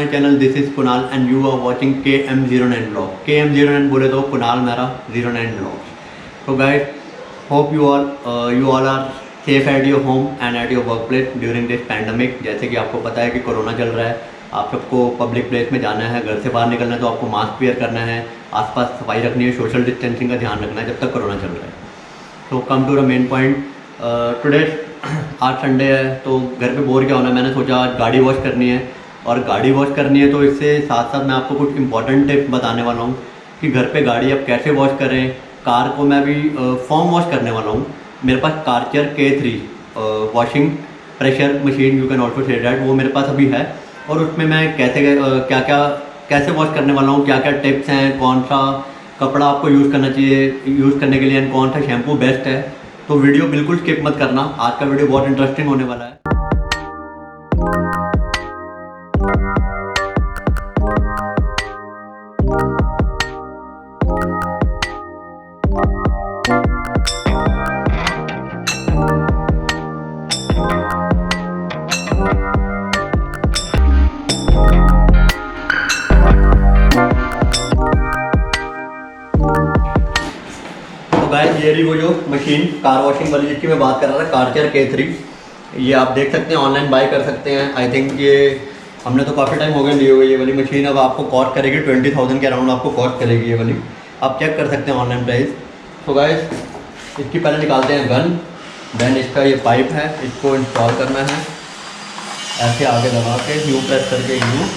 My channel, this is Kunal and you are watching KM09 vlog. KM09 बोले तो कुणाल मेरा 09 vlog. तो guys, hope you all are safe at your home and at your workplace during this pandemic. जैसे कि आपको पता है कि कोरोना चल रहा है, आप सबको पब्लिक प्लेस में जाना है, घर से बाहर निकलना है तो आपको मास्क वेयर करना है, आसपास सफाई रखनी है, सोशल डिस्टेंसिंग का ध्यान रखना है जब तक कोरोना चल रहा है। तो come to the main point, today आज संडे है तो घर पे बोर क्या होना है, मैंने सोचा आज गाड़ी वॉश करनी है। और गाड़ी वॉश करनी है तो इससे साथ साथ मैं आपको कुछ इंपॉर्टेंट टिप्स बताने वाला हूँ कि घर पे गाड़ी आप कैसे वॉश करें। कार को मैं भी फॉर्म वॉश करने वाला हूँ। मेरे पास कार्चर K3 washing pressure machine, you can also say that, वो मेरे पास अभी है। और उसमें मैं कैसे वॉश करने वाला हूँ, क्या क्या टिप्स हैं, कौन सा कपड़ा आपको यूज़ करना चाहिए यूज़ करने के लिए, एंड कौन सा शैम्पू बेस्ट है। तो वीडियो बिल्कुल स्किप मत करना, आज का वीडियो बहुत इंटरेस्टिंग होने वाला है। गाइस, ये रही वो जो मशीन कार वॉशिंग वाली जिसकी मैं बात कर रहा था, कार्चर K3। ये आप देख सकते हैं, ऑनलाइन बाय कर सकते हैं। आई थिंक ये हमने तो काफ़ी टाइम हो गया लिए हुए। ये वाली मशीन अब आपको कॉस्ट करेगी 20,000 के अराउंड आपको कॉस्ट करेगी ये वाली। आप चेक कर सकते हैं ऑनलाइन प्राइस। तो गाइस, इसकी पहले निकालते हैं गन, देन इसका ये पाइप है, इसको इंस्टॉल करना है ऐसे आगे दबा के, यू प्रेस करके यू।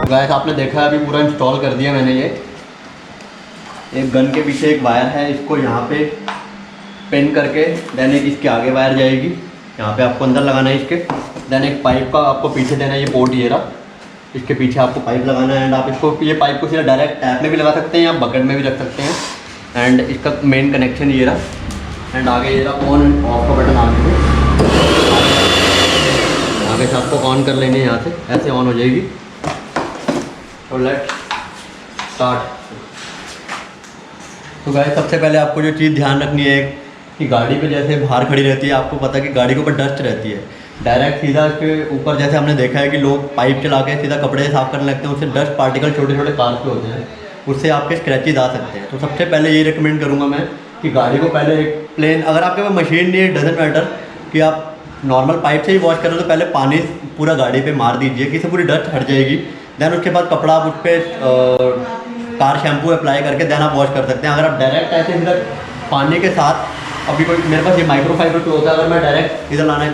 गाइस, आपने देखा है अभी पूरा इंस्टॉल कर दिया मैंने। ये एक गन के पीछे एक वायर है, इसको यहाँ पे पिन करके देन एक इसके आगे वायर जाएगी, यहाँ पे आपको अंदर लगाना है इसके। देन एक पाइप का आपको पीछे देना है, ये पोर्ट ये रहा, इसके पीछे आपको पाइप लगाना है। एंड आप इसको ये पाइप को सीधा डायरेक्ट टैप में भी लगा सकते हैं या बकेट में भी रख सकते हैं। एंड इसका मेन कनेक्शन ये रहा, एंड आगे ये रहा ऑन एंड ऑफ का बटन। आगे से आपको ऑन कर लेंगे, यहाँ से ऐसे ऑन हो जाएगी। तो लेट्स स्टार्ट। तो गाइस, सबसे पहले आपको जो चीज़ ध्यान रखनी है कि गाड़ी पे जैसे बाहर खड़ी रहती है, आपको पता है कि गाड़ी के ऊपर डस्ट रहती है। डायरेक्ट सीधा इसके ऊपर जैसे हमने देखा है कि लोग पाइप चला के सीधा कपड़े से साफ़ करने लगते हैं, उससे डस्ट पार्टिकल छोटे छोटे कार के होते हैं, उससे आपके स्क्रैचेज आ सकते हैं। तो सबसे पहले ये रिकमेंड करूँगा मैं कि गाड़ी को पहले एक प्लेन, अगर आपके पास मशीन नहीं है डजेंट मैटर कि आप नॉर्मल पाइप से ही वॉश करें, तो पहले पानी पूरा गाड़ी पर मार दीजिए कि इससे पूरी डस्ट हट जाएगी। देन उसके बाद कपड़ा आप उस पर कार शैम्पू अप्लाई करके देन आप वॉश कर सकते हैं। अगर आप डायरेक्ट ऐसे इधर पानी के साथ, अभी कोई मेरे पास ये माइक्रोफाइबर क्लॉथ है, अगर मैं डायरेक्ट इधर लाना है।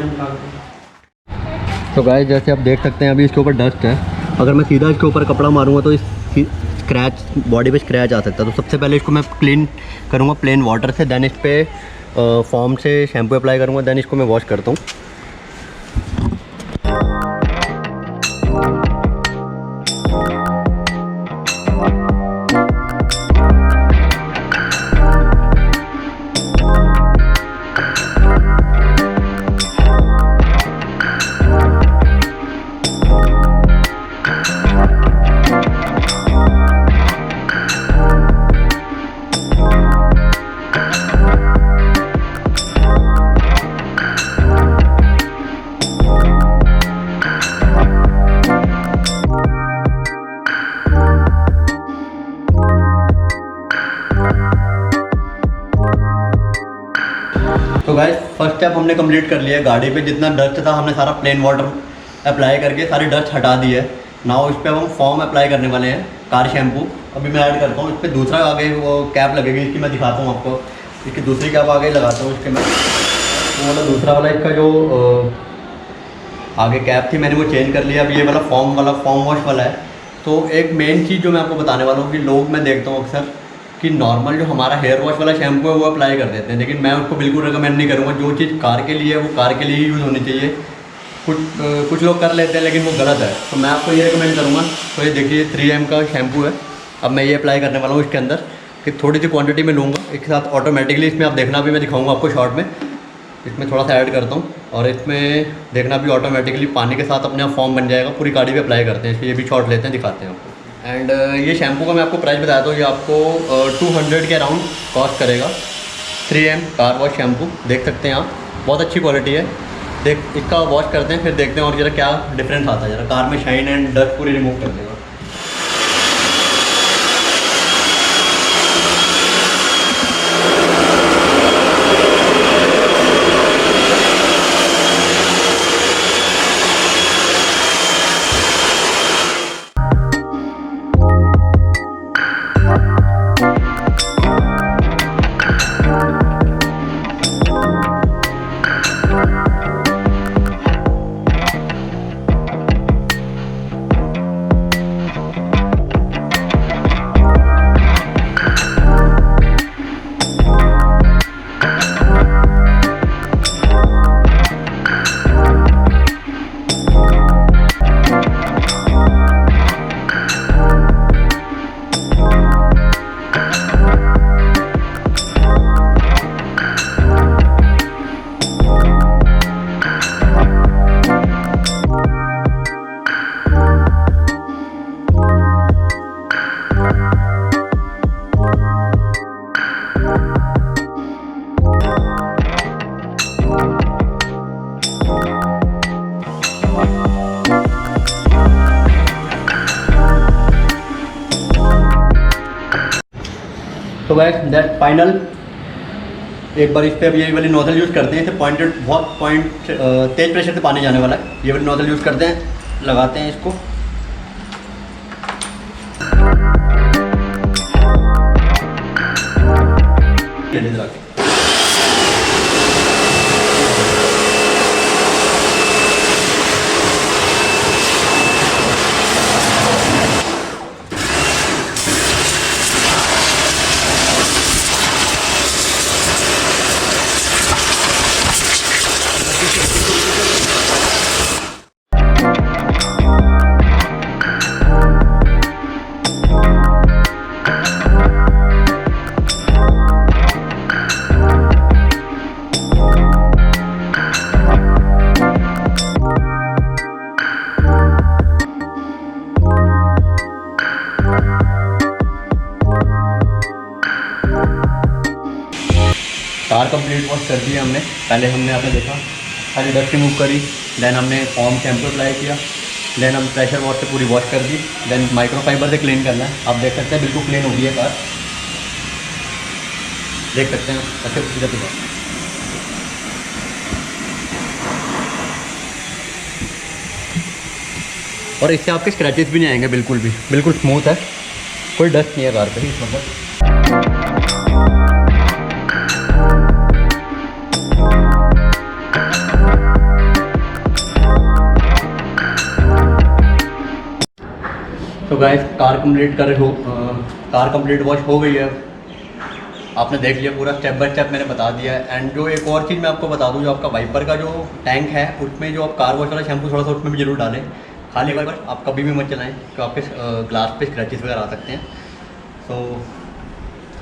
तो गाइस, जैसे आप देख सकते हैं अभी इसके ऊपर डस्ट है, अगर मैं सीधा इसके ऊपर कपड़ा मारूंगा तो इस स्क्रैच बॉडी पे स्क्रैच आ सकता है। तो सबसे पहले इसको मैं क्लीन करूँगा प्लेन वाटर से, देन इस पर फॉर्म से शैम्पू अप्लाई करूँगा, देन इसको मैं वॉश करता हूँ। तो गाइस, फर्स्ट स्टेप हमने कंप्लीट कर लिया है। गाड़ी पे जितना डस्ट था हमने सारा प्लेन वाटर अप्लाई करके सारी डस्ट हटा दी है। नाउ इस पर हम फॉर्म अप्लाई करने वाले हैं, कार शैम्पू। अभी मैं ऐड करता हूँ इस पर दूसरा आगे वो कैप लगेगी इसकी, मैं दिखाता हूँ आपको। इसकी दूसरी कैप आगे लगाता हूँ इसके मैं। तो वाला दूसरा वाला इसका जो आगे कैप थी मैंने वो चेंज कर लिया। अब ये वाला फॉर्म वॉश वाला है। तो एक मेन चीज़ जो मैं आपको बताने वाला हूँ कि लोग, मैं देखता हूँ अक्सर कि नॉर्मल जो हमारा हेयर वॉश वाला शैम्पू है वो अप्लाई कर देते हैं, लेकिन मैं उसको बिल्कुल रिकमेंड नहीं करूँगा। जो चीज़ कार के लिए है वो कार के लिए ही यूज़ होनी चाहिए। कुछ लोग कर लेते हैं लेकिन वो गलत है। तो मैं आपको ये रिकमेंड करूँगा। तो ये देखिए 3M का शैम्पू है। अब मैं ये अप्लाई करने वाला हूँ इसके अंदर, कि थोड़ी सी क्वांटिटी में लूँगा एक साथ ऑटोमेटिकली। इसमें आप देखना भी, मैं दिखाऊँगा आपको शॉर्ट में, इसमें थोड़ा सा ऐड करता हूँ और इसमें देखना भी ऑटोमेटिकली पानी के साथ अपने आप फॉर्म बन जाएगा। पूरी गाड़ी पे अप्लाई करते हैं इसलिए, ये भी शॉर्ट लेते हैं, दिखाते हैं आपको। एंड ये शैम्पू का मैं आपको प्राइस बताया था, ये आपको 200 के अराउंड कॉस्ट करेगा। 3M कार वॉश शैम्पू देख सकते हैं आप, बहुत अच्छी क्वालिटी है। देख इसका वॉश करते हैं फिर देखते हैं और जरा क्या डिफरेंस आता है। जरा कार में शाइन एंड डस्ट पूरी रिमूव कर देगा। तो गाइस दैट फाइनल, एक बार इस पर अब ये वाली नोजल यूज़ करते हैं। इसे पॉइंटेड बहुत तेज़ प्रेशर से पानी जाने वाला है। ये वाली नोजल यूज़ करते हैं, लगाते हैं इसको। कार कंप्लीट वॉश कर दी हमने। पहले हमने आपने देखा सारी डस्ट रिमूव करी, देन हमने फॉर्म शैम्पू अप्लाई किया, देन हम प्रेशर वॉश से पूरी वॉश कर दी, देन माइक्रोफाइबर से क्लीन करना है। आप देख सकते हैं बिल्कुल क्लीन हो गई है कार, देख सकते हैं अच्छे इधर से। और इससे आपके स्क्रैचेस भी नहीं आएंगे, बिल्कुल भी बिल्कुल स्मूथ है, कोई डस्ट नहीं है कार पे इस वक्त। तो गाइस कार कंप्लीट वॉश हो गई है। आपने देख लिया पूरा स्टेप बाय स्टेप मैंने बता दिया है। एंड जो एक और चीज़ मैं आपको बता दूं, जो आपका वाइपर का जो टैंक है उसमें जो आप कार वॉश वाला शैम्पू थोड़ा सा उसमें भी जरूर डालें। खाली वाइपर आप कभी भी मत चलाएं, तो आपके ग्लास पे स्क्रैचेस वगैरह आ सकते हैं। So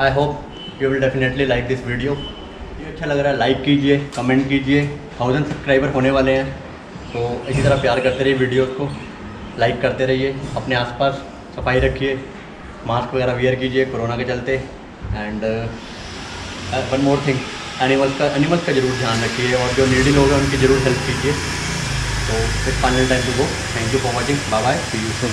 I hope you will definitely like this video. ये अच्छा लग रहा है लाइक कीजिए, कमेंट कीजिए। 1000 सब्सक्राइबर होने वाले हैं, तो इसी तरह प्यार करते रहिए, वीडियोज़ को लाइक करते रहिए। अपने आसपास सफाई रखिए, मास्क वगैरह वियर कीजिए कोरोना के चलते। And one more thing, animals का जरूर ध्यान रखिए, और जो नीडी लोग हैं उनकी ज़रूर हेल्प कीजिए। तो it's final time to go. Thank you for watching, bye bye, see you soon.